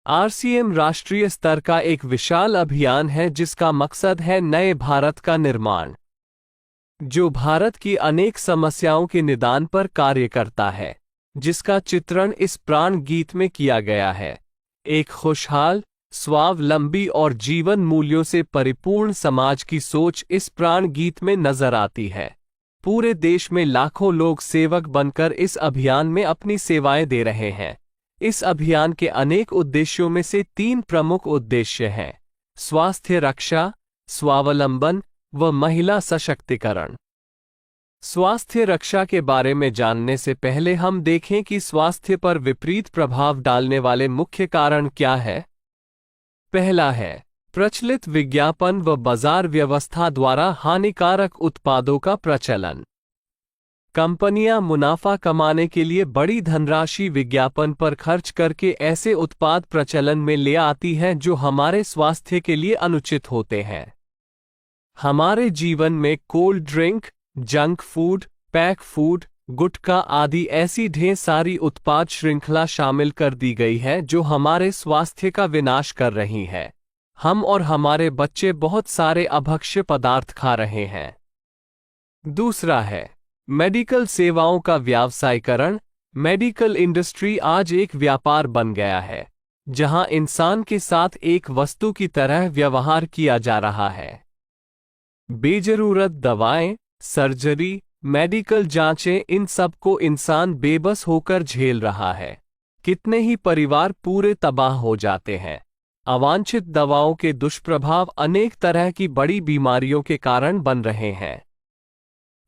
RCM राष्ट्रीय स्तर का एक विशाल अभियान है जिसका मकसद है नए भारत का निर्माण, जो भारत की अनेक समस्याओं के निदान पर कार्य करता है, जिसका चित्रण इस प्राण गीत में किया गया है। एक खुशहाल, स्वावलंबी और जीवन मूल्यों से परिपूर्ण समाज की सोच इस प्राण गीत में नजर आती है। पूरे देश में लाखों लोग सेवक बनकर इस अभियान में अपनी सेवाएं दे रहे हैं। इस अभियान के अनेक उद्देश्यों में से 3 प्रमुख उद्देश्य हैं: स्वास्थ्य रक्षा, स्वावलंबन व महिला सशक्तिकरण। स्वास्थ्य रक्षा के बारे में जानने से पहले हम देखें कि स्वास्थ्य पर विपरीत प्रभाव डालने वाले मुख्य कारण क्या है। पहला है प्रचलित विज्ञापन व बाजार व्यवस्था द्वारा हानिकारक उत्पादों का प्रचलन। कंपनियां मुनाफा कमाने के लिए बड़ी धनराशि विज्ञापन पर खर्च करके ऐसे उत्पाद प्रचलन में ले आती हैं जो हमारे स्वास्थ्य के लिए अनुचित होते हैं। हमारे जीवन में cold drink, junk food, pack food, gutkha आदि ऐसी ढेर सारी उत्पाद श्रृंखला शामिल कर दी गई है जो हमारे स्वास्थ्य का विनाश कर रही है। हम और हमारे बच्चे बहुत सारे अभक्ष्य पदार्थ खा रहे हैं। दूसरा है मेडिकल सेवाओं का व्यावसायीकरण। मेडिकल इंडस्ट्री आज एक व्यापार बन गया है, जहां इंसान के साथ एक वस्तु की तरह व्यवहार किया जा रहा है। बेजरूरत दवाएं, सर्जरी, मेडिकल जांचें, इन सब को इंसान बेबस होकर झेल रहा है। कितने ही परिवार पूरे तबाह हो जाते हैं। अवांछित दवाओं के दुष्प्रभाव अनेक तरह की बड़ी बीमारियों के कारण बन रहे हैं।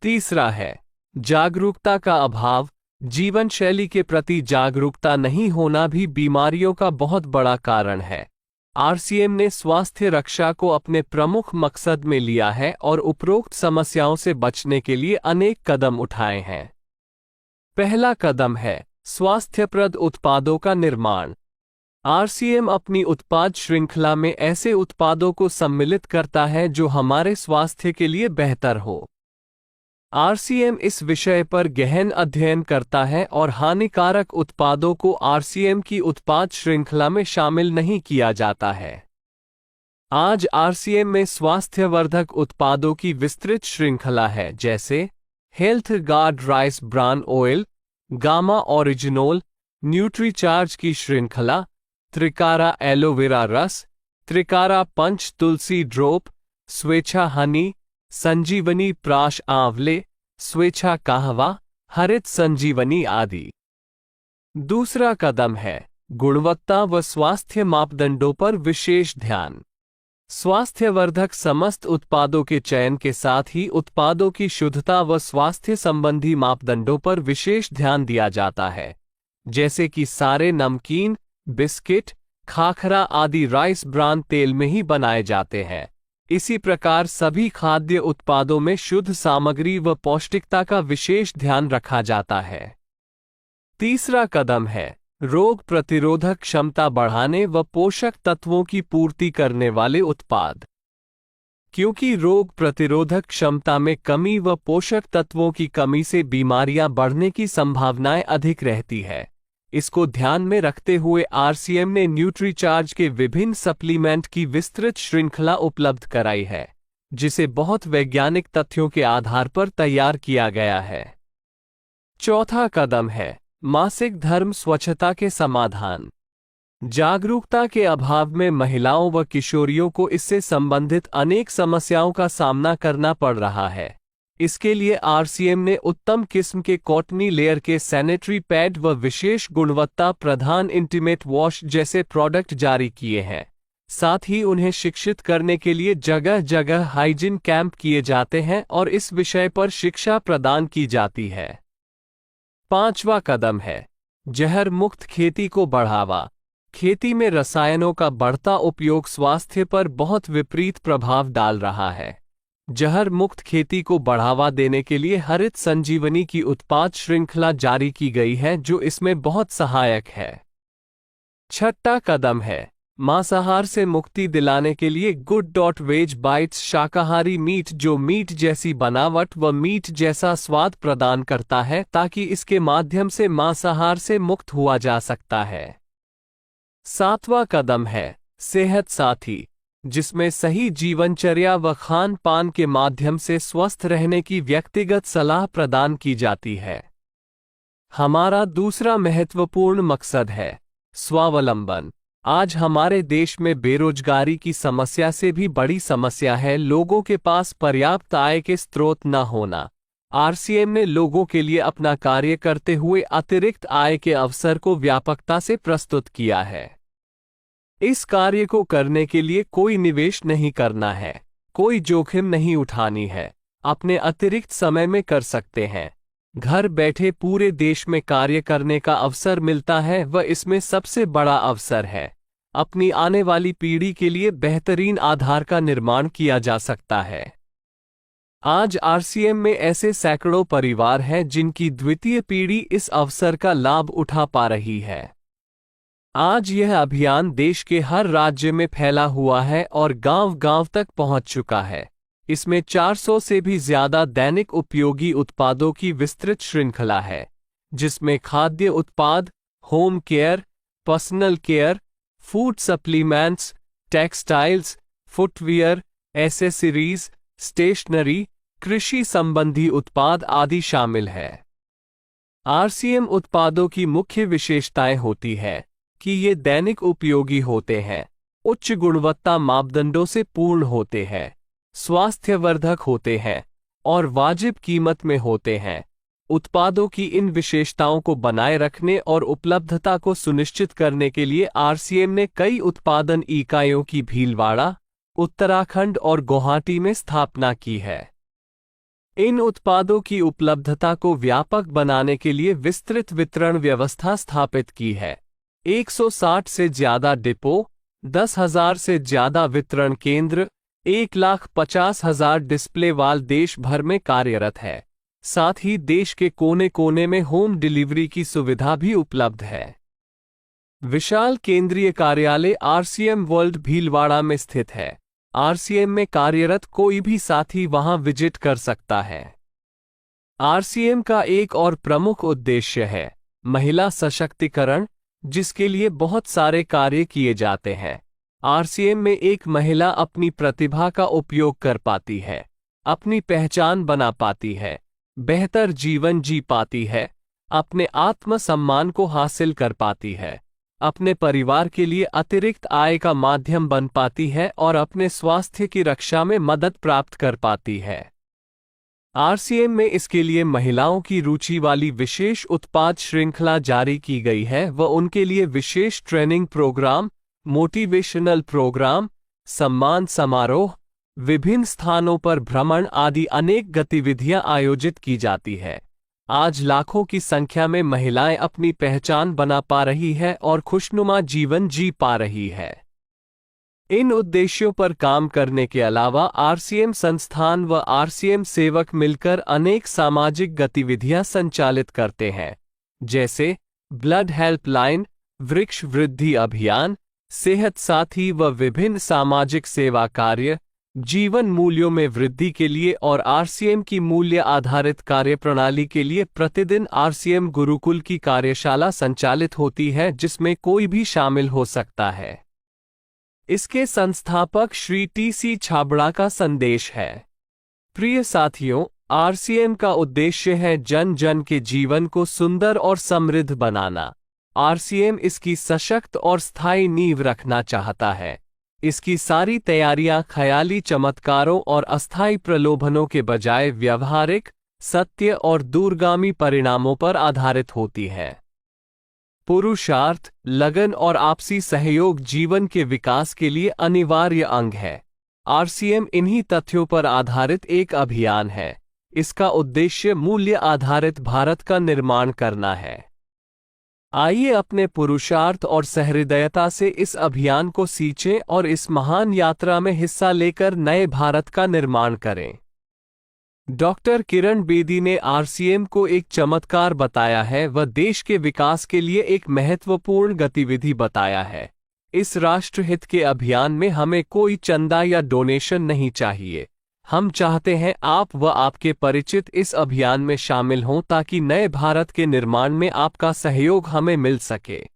तीसरा है जागरूकता का अभाव। जीवन शैली के प्रति जागरूकता नहीं होना भी बीमारियों का बहुत बड़ा कारण है। आरसीएम ने स्वास्थ्य रक्षा को अपने प्रमुख मकसद में लिया है और उपरोक्त समस्याओं से बचने के लिए अनेक कदम उठाए हैं। पहला कदम है स्वास्थ्यप्रद उत्पादों का निर्माण। आरसीएम अपनी उत्पाद श्रृंखला में ऐसे उत्पादों को सम्मिलित करता है जो हमारे स्वास्थ्य के लिए बेहतर हो। आरसीएम इस विषय पर गहन अध्ययन करता है और हानिकारक उत्पादों को आरसीएम की उत्पाद श्रृंखला में शामिल नहीं किया जाता है। आज आरसीएम में स्वास्थ्यवर्धक उत्पादों की विस्तृत श्रृंखला है, जैसे health guard rice bran oil, gamma oryzanol, Nutricharge की श्रृंखला, त्रिकारा एलोवेरा रस, त्रिकारा पंच तुलसी ड्रॉप, स्वेच्छा हनी, संजीवनी प्राश आंवले, स्वेच्छा कहवा, हरित संजीवनी आदि। दूसरा कदम है गुणवत्ता व स्वास्थ्य मापदंडों पर विशेष ध्यान। स्वास्थ्यवर्धक समस्त उत्पादों के चयन के साथ ही उत्पादों की शुद्धता व स्वास्थ्य संबंधी मापदंडों पर विशेष ध्यान दिया जाता है, जैसे कि सारे नमकीन, बिस्किट, खाखरा आदि राइस ब्रान तेल में ही बनाए जाते हैं। इसी प्रकार सभी खाद्य उत्पादों में शुद्ध सामग्री व पौष्टिकता का विशेष ध्यान रखा जाता है। तीसरा कदम है रोग प्रतिरोधक क्षमता बढ़ाने व पोषक तत्वों की पूर्ति करने वाले उत्पाद। क्योंकि रोग प्रतिरोधक क्षमता में कमी व पोषक तत्वों की कमी से बीमारियां बढ़ने की संभावनाएं अधिक रहती है, इसको ध्यान में रखते हुए आरसीएम ने न्यूट्रीचार्ज के विभिन्न सप्लीमेंट की विस्तृत श्रृंखला उपलब्ध कराई है, जिसे बहुत वैज्ञानिक तथ्यों के आधार पर तैयार किया गया है। चौथा कदम है मासिक धर्म स्वच्छता के समाधान। जागरूकता के अभाव में महिलाओं व किशोरियों को इससे संबंधित अनेक समस्याओं का सामना करना पड़ रहा है। इसके लिए आरसीएम ने उत्तम किस्म के कॉटनी लेयर के सैनिटरी पैड व विशेष गुणवत्ता प्रधान इंटीमेट वॉश जैसे प्रोडक्ट जारी किए हैं। साथ ही उन्हें शिक्षित करने के लिए जगह जगह हाइजीन कैंप किए जाते हैं और इस विषय पर शिक्षा प्रदान की जाती है। पांचवा कदम है जहर मुक्त खेती को बढ़ावा। खेती में रसायनों का बढ़ता उपयोग स्वास्थ्य पर बहुत विपरीत प्रभाव डाल रहा है। जहर मुक्त खेती को बढ़ावा देने के लिए हरित संजीवनी की उत्पाद श्रृंखला जारी की गई है, जो इसमें बहुत सहायक है। छठा कदम है मांसाहार से मुक्ति दिलाने के लिए गुड.वेज बाइट्स शाकाहारी मीट, जो मीट जैसी बनावट व मीट जैसा स्वाद प्रदान करता है, ताकि इसके माध्यम से मांसाहार से मुक्त हुआ जा सकता है। सातवां कदम है सेहत साथी, जिसमें सही जीवनचर्या व खान पान के माध्यम से स्वस्थ रहने की व्यक्तिगत सलाह प्रदान की जाती है। हमारा दूसरा महत्वपूर्ण मकसद है स्वावलंबन। आज हमारे देश में बेरोजगारी की समस्या से भी बड़ी समस्या है लोगों के पास पर्याप्त आय के स्रोत न होना। आरसीएम ने लोगों के लिए अपना कार्य करते हुए अतिरिक्त आय के अवसर को व्यापकता से प्रस्तुत किया है। इस कार्य को करने के लिए कोई निवेश नहीं करना है, कोई जोखिम नहीं उठानी है, अपने अतिरिक्त समय में कर सकते हैं। घर बैठे पूरे देश में कार्य करने का अवसर मिलता है व इसमें सबसे बड़ा अवसर है अपनी आने वाली पीढ़ी के लिए बेहतरीन आधार का निर्माण किया जा सकता है। आज आरसीएम में ऐसे सैकड़ों परिवार हैं जिनकी द्वितीय पीढ़ी इस अवसर का लाभ उठा पा रही है। आज यह अभियान देश के हर राज्य में फैला हुआ है और गांव-गांव तक पहुंच चुका है। इसमें 400 से भी ज्यादा दैनिक उपयोगी उत्पादों की विस्तृत श्रृंखला है, जिसमें खाद्य उत्पाद, home care, personal care, food supplements, textiles, footwear, accessories, stationery, कृषि संबंधी उत्पाद आदि शामिल है। आरसीएम उत्पादों की मुख्य विशेषताएं होती है कि ये दैनिक उपयोगी होते हैं, उच्च गुणवत्ता मापदंडों से पूर्ण होते हैं, स्वास्थ्यवर्धक होते हैं और वाजिब कीमत में होते हैं। उत्पादों की इन विशेषताओं को बनाए रखने और उपलब्धता को सुनिश्चित करने के लिए आरसीएम ने कई उत्पादन इकाइयों की भीलवाड़ा, उत्तराखंड और गुवाहाटी में स्थापना की है। इन उत्पादों की उपलब्धता को व्यापक बनाने के लिए विस्तृत वितरण व्यवस्था स्थापित की है। 160 से ज्यादा डिपो, 10,000 से ज्यादा वितरण केंद्र, 1,50,000 डिस्प्ले वाल देश भर में कार्यरत है। साथ ही देश के कोने कोने में होम डिलीवरी की सुविधा भी उपलब्ध है। विशाल केंद्रीय कार्यालय आरसीएम वर्ल्ड भीलवाड़ा में स्थित है। आरसीएम में कार्यरत कोई भी साथी वहां विजिट कर सकता है। आरसीएम का एक और प्रमुख उद्देश्य है महिला सशक्तिकरण, जिसके लिए बहुत सारे कार्य किए जाते हैं। आरसीएम में एक महिला अपनी प्रतिभा का उपयोग कर पाती है, अपनी पहचान बना पाती है, बेहतर जीवन जी पाती है, अपने आत्मसम्मान को हासिल कर पाती है, अपने परिवार के लिए अतिरिक्त आय का माध्यम बन पाती है और अपने स्वास्थ्य की रक्षा में मदद प्राप्त कर पाती है। आरसीएम में इसके लिए महिलाओं की रुचि वाली विशेष उत्पाद श्रृंखला जारी की गई है व उनके लिए विशेष ट्रेनिंग प्रोग्राम, मोटिवेशनल प्रोग्राम, सम्मान समारोह, विभिन्न स्थानों पर भ्रमण आदि अनेक गतिविधियां आयोजित की जाती है। आज लाखों की संख्या में महिलाएं अपनी पहचान बना पा रही है और खुशनुमा जीवन जी पा रही है। इन उद्देश्यों पर काम करने के अलावा आरसीएम संस्थान व आरसीएम सेवक मिलकर अनेक सामाजिक गतिविधियां संचालित करते हैं, जैसे ब्लड हेल्पलाइन, वृक्ष वृद्धि अभियान, सेहत साथी व विभिन्न सामाजिक सेवा कार्य, जीवन मूल्यों में वृद्धि के लिए और आरसीएम की मूल्य आधारित कार्यप्रणाली के लिए प्रतिदिन आरसीएम गुरुकुल की कार्यशाला संचालित होती है, जिसमें कोई भी शामिल हो सकता है। इसके संस्थापक श्री टी.सी. छाबड़ा का संदेश है। प्रिय साथियों, आरसीएम का उद्देश्य है जन जन के जीवन को सुंदर और समृद्ध बनाना। आरसीएम इसकी सशक्त और स्थायी नींव रखना चाहता है। इसकी सारी तैयारियां ख्याली चमत्कारों और अस्थायी प्रलोभनों के बजाय व्यावहारिक, सत्य और दूरगामी परिणामों पर आधारित होती हैं। पुरुषार्थ, लगन और आपसी सहयोग जीवन के विकास के लिए अनिवार्य अंग है। आरसीएम इन्हीं तथ्यों पर आधारित एक अभियान है। इसका उद्देश्य मूल्य आधारित भारत का निर्माण करना है। आइए अपने पुरुषार्थ और सहृदयता से इस अभियान को सींचें और इस महान यात्रा में हिस्सा लेकर नए भारत का निर्माण करें। डॉक्टर किरण बेदी ने आरसीएम को एक चमत्कार बताया है व देश के विकास के लिए एक महत्वपूर्ण गतिविधि बताया है। इस राष्ट्रहित के अभियान में हमें कोई चंदा या डोनेशन नहीं चाहिए। हम चाहते हैं आप व आपके परिचित इस अभियान में शामिल हों ताकि नए भारत के निर्माण में आपका सहयोग हमें मिल सके।